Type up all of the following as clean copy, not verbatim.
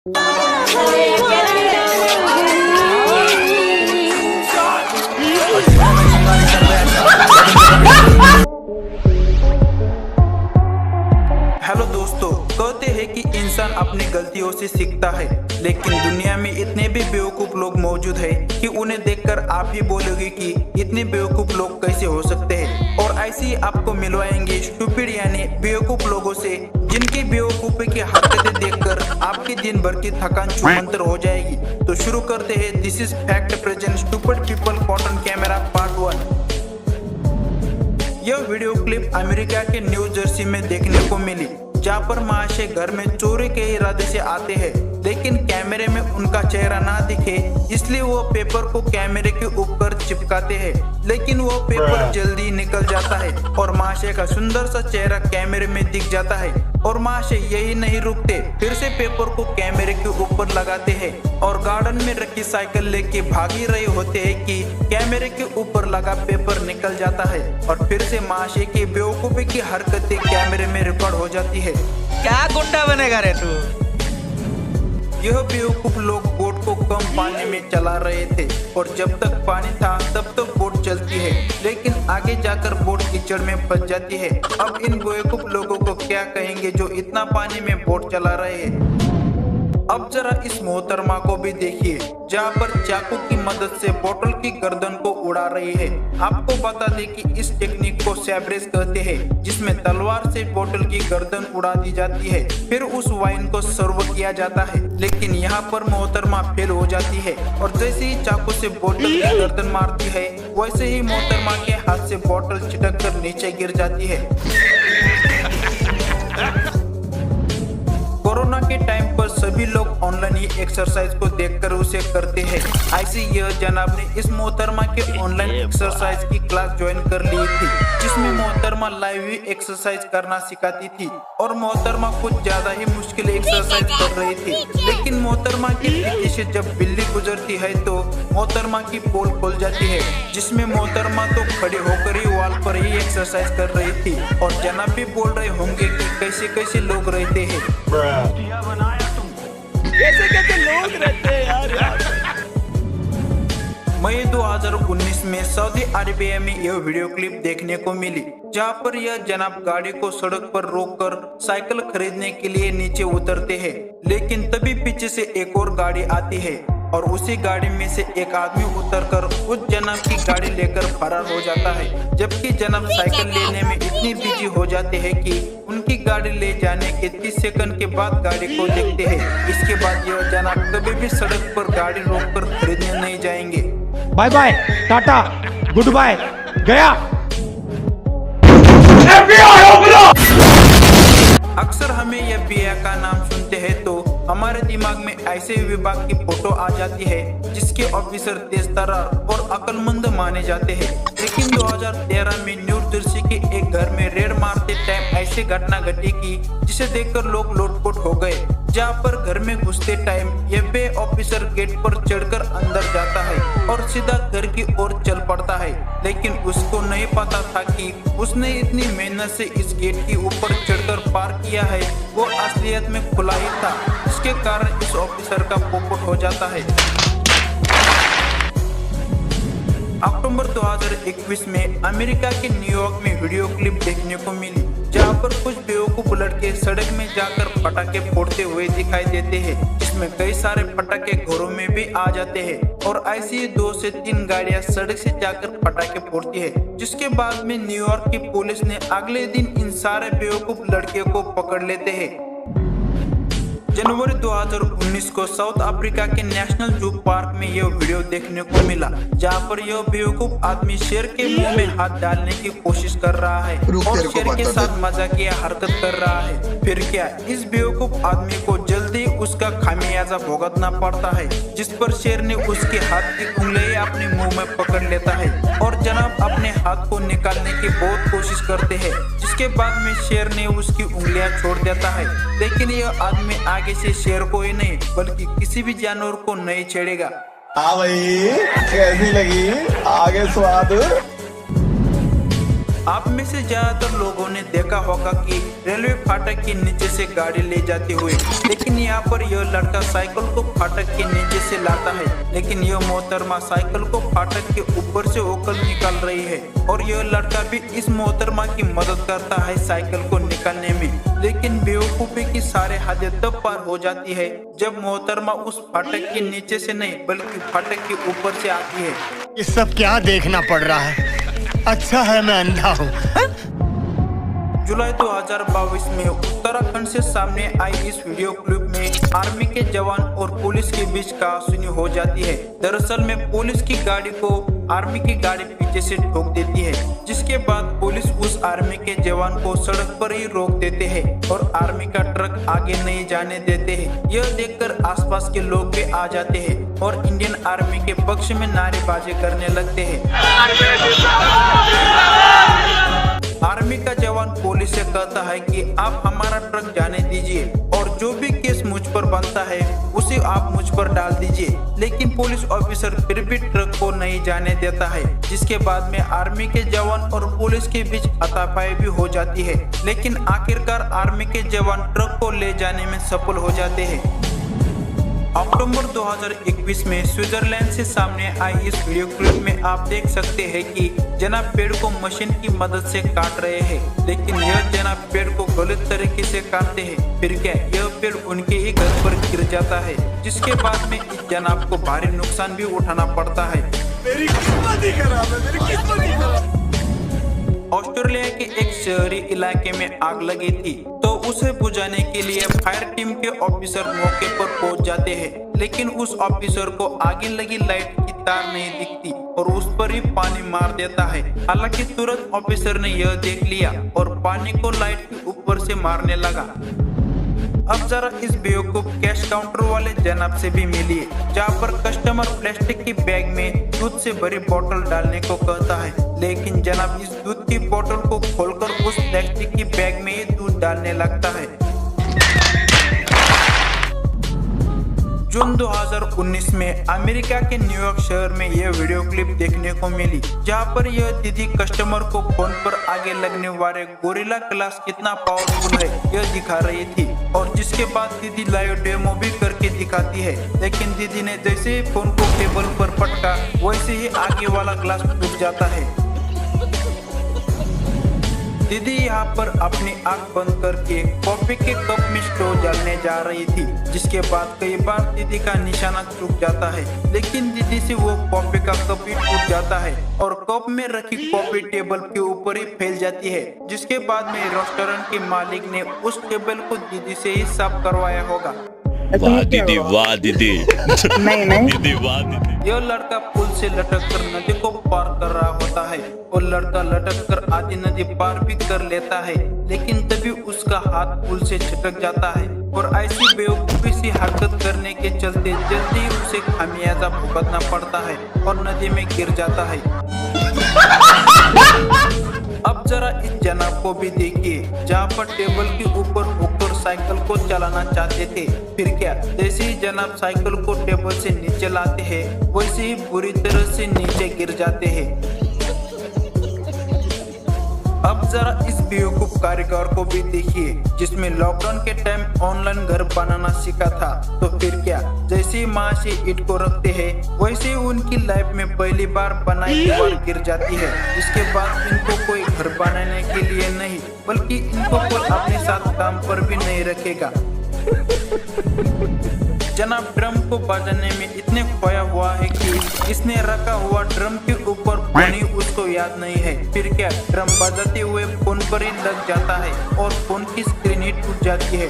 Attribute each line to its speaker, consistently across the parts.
Speaker 1: Hello दोस्तों, कहते हैं कि इंसान अपनी गलतियों से सीखता है, लेकिन दुनिया में इतने भी बेवकूफ लोग मौजूद हैं कि उन्हें देखकर आप ही बोलोगे कि इतने बेवकूफ लोग कैसे हो सकते हैं। और ऐसे ही आपको मिलवाएंगे स्टूपिड यानी बेवकूफ लोगों से, जिनकी बेवकूफी की हरकतें देखकर आपके दिन भर की थकान छूमंतर हो जाएगी। तो शुरू करते हैं। This is fact present stupid people cotton camera part 1। यह वीडियो क्लिप अमेरिका के न्यू जर्सी में देखने को मिली, जहाँ पर महाशय घर में चोरी के इरादे से आते हैं, लेकिन कैमरे में उनका चेहरा ना दिखे, इसलिए वो पेपर को कैमरे के ऊपर चिपकाते हैं, लेकिन वो पेपर जल्दी निकल जाता है और महाशय का सुंदर सा चेहरा कैमरे में दिख जाता है। और महाशय यही नहीं रुकते, फिर से पेपर को कैमरे के ऊपर लगाते हैं और गार्डन में रखी साइकिल लेके भाग ही रहे होते हैं कि कैमरे के ऊपर लगा पेपर निकल जाता है और फिर से महाशय की बेवकूफी की हरकतें कैमरे में रिकॉर्ड हो जाती है।
Speaker 2: क्या गुंडा बनेगा रे तू?
Speaker 1: यह बेवकूफ लोग बोट को कम पानी में चला रहे थे और जब तक पानी था तब तक बोट चलती है, लेकिन आगे जाकर बोट कीचड़ में फंस जाती है। अब इन बेवकूफ लोगों को क्या कहेंगे जो इतना पानी में बोट चला रहे हैं। अब जरा इस मोहतरमा को भी देखिए, जहाँ पर चाकू की मदद से बोतल की गर्दन को उड़ा रही है। आपको बता दें कि इस टेक्निक को सैब्रेज कहते हैं, जिसमें तलवार से बोतल की गर्दन उड़ा दी जाती है, फिर उस वाइन को सर्व किया जाता है। लेकिन यहाँ पर मोहतरमा फेल हो जाती है और जैसे ही चाकू से बोतल की गर्दन मारती है, वैसे ही मोहतरमा के हाथ से बोतल छिटक कर नीचे गिर जाती है। कोरोना के टाइम पर सभी लोग ऑनलाइन ही एक्सरसाइज को देखकर उसे करते हैं। ऐसे यह जनाब ने इस मोहतरमा के ऑनलाइन एक्सरसाइज की क्लास ज्वाइन कर ली थी, जिसमें मोहतरमा लाइव ही एक्सरसाइज करना सिखाती थी और मोहतरमा कुछ ज्यादा ही मुश्किल एक्सरसाइज कर रही थी। लेकिन मोहतरमा के पीछे से जब बिल्ली गुजरती है तो मोहतरमा की पोल खुल जाती है, जिसमें मोहतरमा तो खड़े होकर ही वॉल पर ही एक्सरसाइज कर रही थी। और जनाब भी बोल रहे होंगे कि कैसे कैसे लोग रहते हैं,
Speaker 2: कैसे कैसे लोग रहते हैं यार।
Speaker 1: मई 2019 में सऊदी अरेबिया में यह वीडियो क्लिप देखने को मिली, जहां पर यह जनाब गाड़ी को सड़क पर रोककर साइकिल खरीदने के लिए नीचे उतरते हैं, लेकिन तभी पीछे से एक और गाड़ी आती है और उसी गाड़ी में से एक आदमी उतरकर उस जनाब की गाड़ी लेकर फरार हो जाता है, जबकि जनाब साइकिल लेने में इतनी बिजी हो जाते हैं कि उनकी गाड़ी ले जाने के 30 सेकंड के बाद गाड़ी को देखते हैं। इसके बाद यह जनाब कभी भी सड़क पर गाड़ी रोककर खरीदने नहीं जाएंगे।
Speaker 3: बाय बाय, टाटा, गुड बाय, गया।
Speaker 1: अक्सर हमें यह FBI का नाम सुनते हैं तो हमारे दिमाग में ऐसे विभाग की फोटो आ जाती है जिसके ऑफिसर तेज तर्रार और अक्लमंद माने जाते हैं। लेकिन 2013 में न्यू जर्सी के एक घर में रेड मारते टाइम ऐसी घटना घटी कि जिसे देखकर लोग लोटपोट हो गए, जहाँ पर घर में घुसते टाइम FBI ऑफिसर गेट पर चढ़कर अंदर जाता है और सीधा घर की ओर चल पड़ता है। लेकिन उसको नहीं पता था कि उसने इतनी मेहनत से इस गेट के ऊपर चढ़कर पार किया है, वो असलियत में खुला ही था, जिसके कारण इस ऑफिसर का पोपट हो जाता है। अक्टूबर 2021 में अमेरिका के न्यूयॉर्क में वीडियो क्लिप देखने को मिली, जहां पर कुछ बेवकूफ लड़के सड़क में जाकर पटाखे फोड़ते हुए दिखाई देते हैं, जिसमें कई सारे पटाखे घरों में भी आ जाते हैं और ऐसी ही 2 से 3 गाड़ियां सड़क से जाकर पटाखे फोड़ती है। जिसके बाद में न्यूयॉर्क की पुलिस ने अगले दिन इन सारे बेवकूफ लड़के को पकड़ लेते हैं। जनवरी 2019 को साउथ अफ्रीका के नेशनल जू पार्क में यह वीडियो देखने को मिला, जहां पर यह बेवकूफ आदमी शेर के मुंह में हाथ डालने की कोशिश कर रहा है और शेर के साथ मजाकिया हरकत कर रहा है। फिर क्या, इस बेवकूफ आदमी को जल्दी उसका खामियाजा भुगतना पड़ता है, जिस पर शेर ने उसके हाथ की उंगलियां अपने मुंह में पकड़ लेता है और जनाब अपने हाथ को निकालने की बहुत कोशिश करते हैं, जिसके बाद में शेर ने उसकी उंगलियां छोड़ देता है। लेकिन यह आदमी आगे से शेर को ही नहीं बल्कि किसी भी जानवर को नहीं छेड़ेगा।
Speaker 4: हाँ भाई, कैसी लगी आगे स्वाद?
Speaker 1: आप में से ज्यादातर लोगों ने देखा होगा कि रेलवे फाटक के नीचे से गाड़ी ले जाते हुए, लेकिन यहाँ पर यह लड़का साइकिल को फाटक के नीचे से लाता है, लेकिन यह मोहतरमा साइकिल को फाटक के ऊपर से होकर निकाल रही है और यह लड़का भी इस मोहतरमा की मदद करता है साइकिल को निकालने में। लेकिन बेवकूफी की सारे हदें तब पार हो जाती है जब मोहतरमा उस फाटक के नीचे से नहीं बल्कि फाटक के ऊपर से आती है।
Speaker 4: ये सब क्या देखना पड़ रहा है? अच्छा है मैं अंधा हूँ।
Speaker 1: जुलाई 2022 में उत्तराखंड से सामने आई इस वीडियो क्लिप में आर्मी के जवान और पुलिस के बीच कहासुनी हो जाती है। दरअसल में पुलिस की गाड़ी को आर्मी की गाड़ी पीछे से ठोक देती है, जिसके बाद पुलिस उस आर्मी के जवान को सड़क पर ही रोक देते हैं और आर्मी का ट्रक आगे नहीं जाने देते हैं। यह देखकर आसपास के लोग भी आ जाते हैं और इंडियन आर्मी के पक्ष में नारेबाजी करने लगते हैं। आर्मी का जवान पुलिस से कहता है कि आप हमारा ट्रक जाने दीजिए और जो भी केस मुझ पर बनता है उसे आप मुझ पर डाल दीजिए, लेकिन पुलिस ऑफिसर फिर भी ट्रक को नहीं जाने देता है, जिसके बाद में आर्मी के जवान और पुलिस के बीच हाथापाई भी हो जाती है। लेकिन आखिरकार आर्मी के जवान ट्रक को ले जाने में सफल हो जाते हैं। अक्टूबर 2021 में स्विट्जरलैंड से सामने आई इस वीडियो क्लिप में आप देख सकते हैं कि जनाब पेड़ को मशीन की मदद से काट रहे हैं, लेकिन यह जनाब पेड़ को गलत तरीके से काटते हैं। फिर क्या, यह पेड़ उनके ही घर पर गिर जाता है, जिसके बाद में इस जनाब को भारी नुकसान भी उठाना पड़ता है।
Speaker 4: मेरी किस्मत ही खराब है, मेरी किस्मत ही खराब।
Speaker 1: ऑस्ट्रेलिया के एक शहरी इलाके में आग लगी थी, तो उसे बुझाने के लिए फायर टीम के ऑफिसर मौके पर पहुंच जाते हैं, लेकिन उस ऑफिसर को आगे लगी लाइट की तार नहीं दिखती और उस पर ही पानी मार देता है। हालांकि तुरंत ऑफिसर ने यह देख लिया और पानी को लाइट के ऊपर से मारने लगा। अब जरा इस बेवकूफ कैश काउंटर वाले जनाब से भी मिलिए, जहाँ पर कस्टमर प्लास्टिक की बैग में दूध से भरी बोतल डालने को कहता है, लेकिन जनाब इस दूध की बोतल को खोलकर उस प्लास्टिक की बैग में ही दूध डालने लगता है। जून 2019 में अमेरिका के न्यूयॉर्क शहर में यह वीडियो क्लिप देखने को मिली, जहां पर यह दीदी कस्टमर को फोन पर आगे लगने वाले गोरिल्ला ग्लास कितना पावरफुल है यह दिखा रही थी, और जिसके बाद दीदी लाइव डेमो भी करके दिखाती है। लेकिन दीदी ने जैसे ही फोन को टेबल पर पटका वैसे ही आगे वाला ग्लास टूट जाता है। दीदी यहाँ पर अपनी आंख बंद करके कॉफी के कप में स्ट्रॉ डालने जा रही थी, जिसके बाद कई बार दीदी का निशाना चूक जाता है, लेकिन दीदी से वो कॉफी का कप ही टूट जाता है और कप में रखी कॉफी टेबल के ऊपर ही फैल जाती है, जिसके बाद में रेस्टोरेंट के मालिक ने उस टेबल को दीदी से ही साफ करवाया होगा।
Speaker 5: वाह दीदी, वाह दीदी।
Speaker 2: नहीं
Speaker 5: दीदी, वाह दीदी।
Speaker 1: यह लड़का पुल से लटक कर नदी को पार कर रहा होता है और लड़का लटक कर आधी नदी पार भी कर लेता है, लेकिन तभी उसका हाथ पुल से छटक जाता है और ऐसी बेवकूफी सी हरकत करने के चलते जल्दी उसे खामियाजा भुगतना पड़ता है और नदी में गिर जाता है। अब जरा इस जनाब को भी देखिए, जहाँ पर टेबल के ऊपर होकर साइकिल को चलाना चाहते थे। फिर क्या, जैसे ही जनाब साइकिल को टेबल से नीचे लाते हैं वैसे ही बुरी तरह से नीचे गिर जाते हैं। अब जरा इस बेवकूफ कारीगर को भी देखिए, जिसमें लॉकडाउन के टाइम ऑनलाइन घर बनाना सीखा था। तो फिर क्या, जैसे ही माँ से ईंट को रखते हैं वैसे ही उनकी लाइफ में पहली बार बनाई दीवार गिर जाती है, जिसके बाद इनको कोई घर बनाने के लिए नहीं बल्कि इनको कोई अपने साथ काम पर भी नहीं रखेगा। जनाब ड्रम को बजाने में इतने खोया हुआ है कि इसने रखा हुआ ड्रम के ऊपर फोन ही उसको याद नहीं है। फिर क्या, ड्रम बजाते हुए फोन पर ही लग जाता है और फोन की स्क्रीन ही टूट जाती है।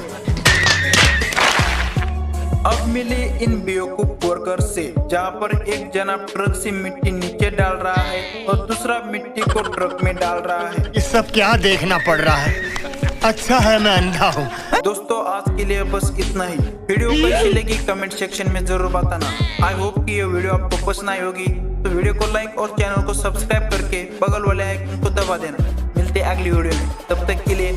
Speaker 1: अब मिले इन बेवकूफ वर्कर से, जहाँ पर एक जनाब ट्रक से मिट्टी नीचे डाल रहा है और दूसरा मिट्टी को ट्रक में डाल रहा है।
Speaker 4: ये सब क्या देखना पड़ रहा है? अच्छा है मैं अंधा हूँ।
Speaker 1: दोस्तों आज के लिए बस इतना ही। वीडियो कैसी लगी कमेंट सेक्शन में जरूर बताना। आई होप कि ये वीडियो आपको पसंद आई होगी, तो वीडियो को लाइक और चैनल को सब्सक्राइब करके बगल वाले आइकन को दबा देना। मिलते हैं अगली वीडियो में, तब तक के लिए